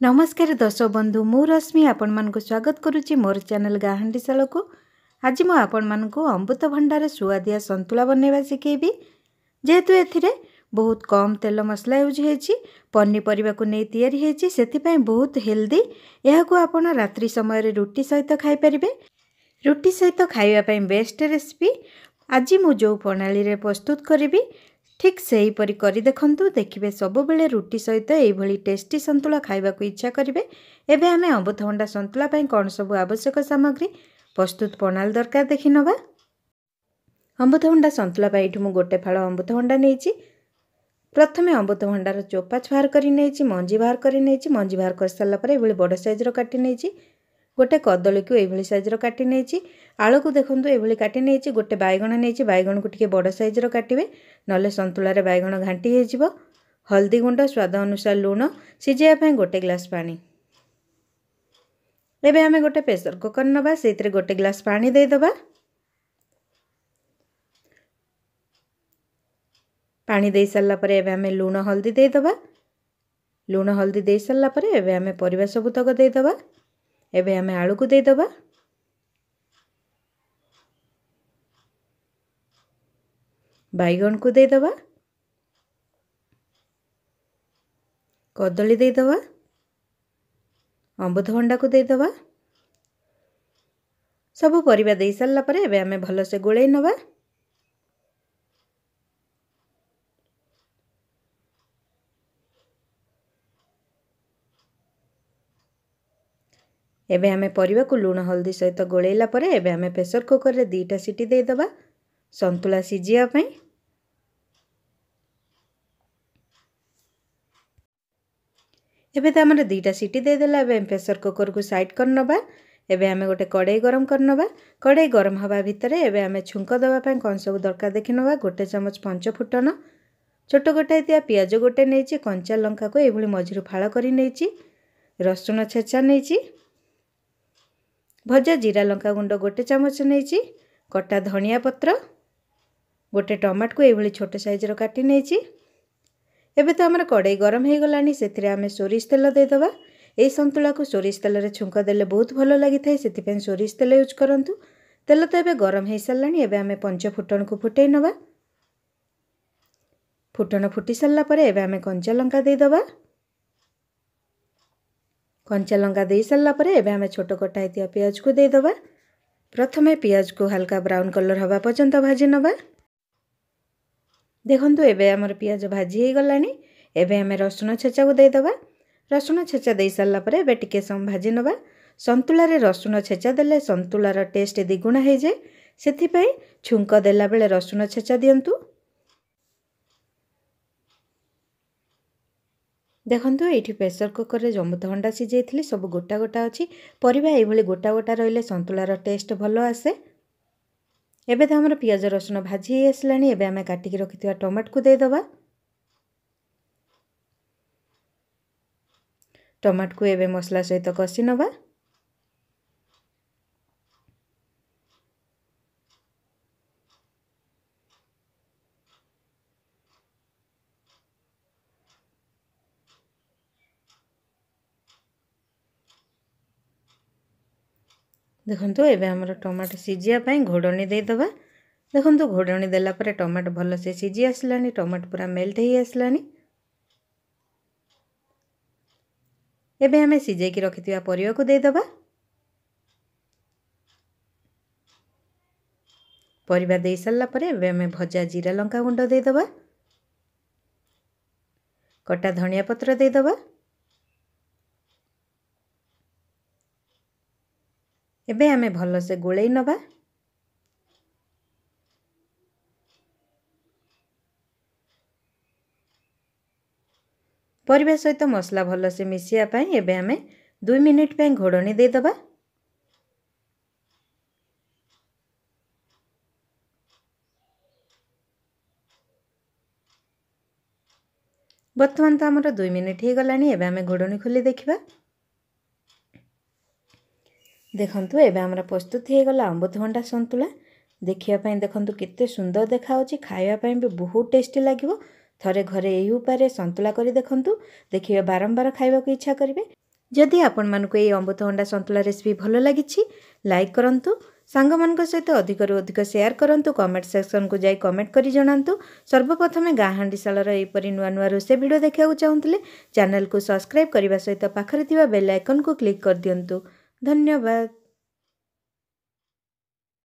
नमस्कार दर्शक बंधु मु रश्मि आपण मानक स्वागत करुच्ची मोर चैनल गाँ हांडीशाला को। आज मु आपण मानक अमृत भंडार सुआदिया संतुला बनैबा शिखेबी। जेहेतु एथिरे बहुत कम तेल मसला यूज होईची, पनीपरिबा को नै तैयारी होईची, सेथिपई बहुत हेल्दी। एहाको आपण रात्रि समय रे रुटी सहित खाई परिबे। रुटी सहित खाइबा पई बेस्ट रेसिपी आज मु जो प्रणाली रे प्रस्तुत करिबी ठीक सही परी करी देखंतु। देखिबे सब बेले रुटी सहित एई भली टेस्टी संतुला खाइबा को इच्छा करिबे। एबे हमें अमृतभंडा संतुला पई कोन सब आवश्यक सामग्री प्रस्तुत प्रणाली दरकार देखि नबा। अमृतभंडा संतुला पई एठु मु गोटे फाळ अमृतभंडा नेइची। प्रथमे अमृतभंडार चोपा बाहर करी नेइची, मंजी बाहर करी नेइची। मंजी बाहर कर साला परे एभली बड़ साइज रो काटी नेइची। गोटे कदली को एभली साइज रो काटी नेइची। आलू को देखंतु एभली काटी नेइची। गोटे बैगण नेइची, बैगण को टिके बड़ साइज रो काटिबे, नले संतुला रे बैगण घांटी हे जिवो। हल्दी गुंड, स्वाद अनुसार लूण, सिजेया पई गोटे ग्लास पानी। एबे हमें गोटे प्रेशर कुकर नबा, सेतिरे गोटे ग्लास पानी दे दबा। पानी दे साला परे एबे हमें लूण हल्दी दे दबा। लूण हल्दी दे साला परे एबे हमें परिबा सब तक दे दबा। एबे हमें आलू को दे दबा। बैगण को दे दबा। कदली दे दबा। अमृतभंडा को दे दबा। सब परिबा दे साला परे एबे हमें भलो से गोळेई नबा। एबे हमें परिबा को लूण हल्दी सहित गोळेइला परे एबे हमें प्रेशर कुकर रे 2टा सीटी दे दबा संतुला सिजिया पई। एबे त हमर 2टा सीटी दे देला। एबे प्रेशर कुकर को साइड कर नबा। एबे हमें गोटे कड़ाई गरम कर नबा। कड़ाई गरम हवा भितरे एबे हमें छुंक दबा पई कोन सब दरकार देखि नबा। गोटे चमच पंच फुटन, छोट गोटाई दिया पियाज गोटे नेइची, कंचा लंका को एभली मझिरु फाळ करी नेइची, रसुन छेचा नेइची, भजा जीरा लंका गुंड गोटे चमच नेइची, कटा धनिया पत्र, गोटे टमाट को एभली छोट साइज रो काटी नेइची। एबे तो हमर कड़ाई गरम हे गलानी, सेथिरे हमें सोरिष तेल दे दबा। ए संतुला को सोरिष तेल रे छुंक देले बहुत भलो लागि थाए, सेति पे सोरिष तेल यूज करंतु। तेल तो एबे गरम हे सलानी। एबे हमें पंच फुटन को फुटै नबा। फुटन फुटी सल्ला परे एबे हमें कंचा लंका दे दबा। कंचा लंका दे सल्ला परे एबे हमें छोट कटा दिया प्याज को दे दबा। प्रथमे प्याज को हल्का ब्राउन कलर हवा पर्यंत भाजी नबा। देखंतु एबे हमर प्याज भाजी हे गलानी। एबे हमें रसुन छेचा को दे दबा। रसुन छेचा दे सल्ला परे एबे टिके सम भाजी नबा। संतुला रे रसुन छेचा देले संतुला रो टेस्ट द्विगुण हे जाय, सेथि पई छुंक देला बेले रसुन छेचा दियंतु। देखंतु एठी प्रेशर कुकर रे अमृतभंडा सिजेइथिली, सब गोटा गोटा अछि। परिबा एई भली गोटा गोटा रहिले संतुला रो टेस्ट भलो आसे। एबे त हमर पियाज रसुन भाजी हे आसलानी। एबे हमें काटी के रखितवा टमाट को दे दबा। टमाट को एबे मसला सहित कसी नबा। देखंतु एबे हमर टमाट सिजिया पई घोडणी दे दबा। देखंतु घोडणी देला परे टमाट भलो से सिजी आसलानी, टमाट पूरा मेल्ट हे आसलानी। एबे हमें सिजे की रखितवा परिवा को दे दबा। परिवा दे सल्ला परे एबे हमें भजा जीरा लंका गुंड दे दबा। कटा धनिया पत्र दे दबा। एबे हमें भलो से गोळेई नबा। परिवा सहित मसला भलो से मिसिया पई एबे हमें 2 मिनिट पई घोडणी दे दबा। वर्तमान तो हमर 2 मिनिट हे गलानी। एबे हमें घोडणी खोली देखिबा। देखंतु एबे हमरा प्रस्तुत हे गला अमृतभंडा संतुला। देखिया पई देखंतु केते सुंदर देखा होची, खाइबा पई भी बहुत टेस्टी लागिवो। थरे घरे एही उपाय रे संतुला करी देखंतु, देखिबे बारंबार खाइबा को इच्छा करिवे। जदि आपण मानकु ए अमृतभंडा संतुला रेसिपी भल लगी लाइक करंतु सांग मानक सहित अधिक रु अधिक शेयर करंतु कमेंट सेक्शन को जाई कमेंट करी जणांतु सर्वप्रथमे गाँ हांडीसालर एपरी नुआ नुआ रोषे भिडियो देखा चाहूले चैनल को सब्सक्राइब करने सहित पाखरे थिबा बेल आइकन को क्लिक कर दियंतु। धन्यवाद।